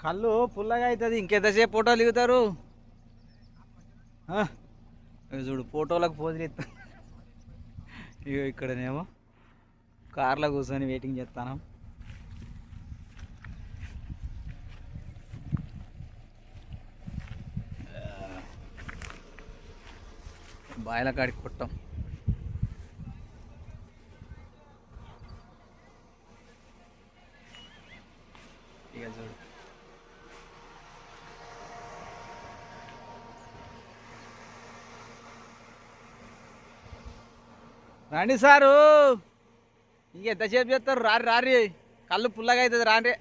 కళ్ళు పుల్లగా అవుతుంది. ఇంకెంతసేపు ఫోటోలు దిగుతారు. చూడు ఫోటోలకు పోజులు ఇస్తా. ఇగో ఇక్కడనేమో కార్లో కూర్చొని వెయిటింగ్ చేస్తాను. బాయిల కాడికి కొట్టాం. ఇక చూడు రండి సారు. ఇంకెంతసేపు చేస్తారు? రారి రారి, కళ్ళు పుల్లగా అవుతుంది. రాండి.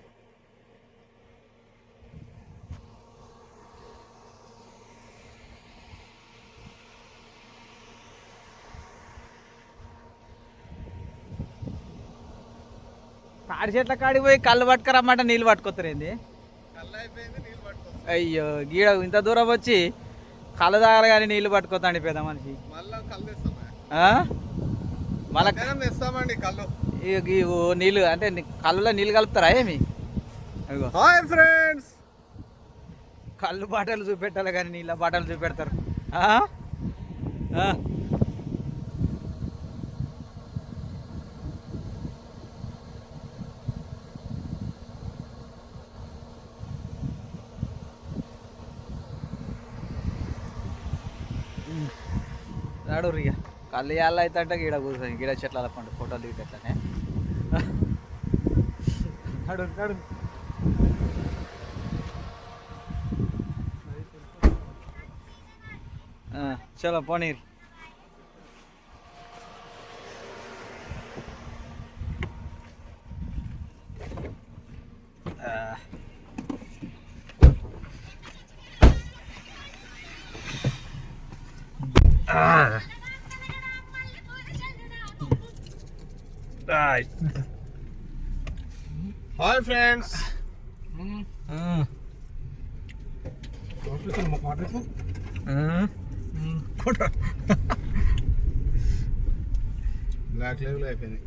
తాడి చెట్ల కాడికి పోయి కళ్ళు పట్టుకురమ్మంట నీళ్ళు పట్టుకొస్తారేంది? అయ్యో గీడ ఇంత దూరం వచ్చి కళ్ళు తాగాలి కానీ నీళ్ళు పట్టుకోతాండి పెద్ద మనిషి. నీళ్ళు అంటే కళ్ళులో నీళ్ళు కలుపుతారా ఏమి? హాయ్ ఫ్రెండ్స్, కళ్ళు బాటలు చూపెట్టాలి కానీ నీళ్ళ బాటలు చూపెడతారు. నాడు ఇక కళ్ళు ఇవాళ అయితే అంటే గీడ కూర్చొని గీడ చెట్ల పండు ఫోటోలు దిగట్లనే. నడు నడు. చలో paneer. Hi friends, block level అయిపోయింది.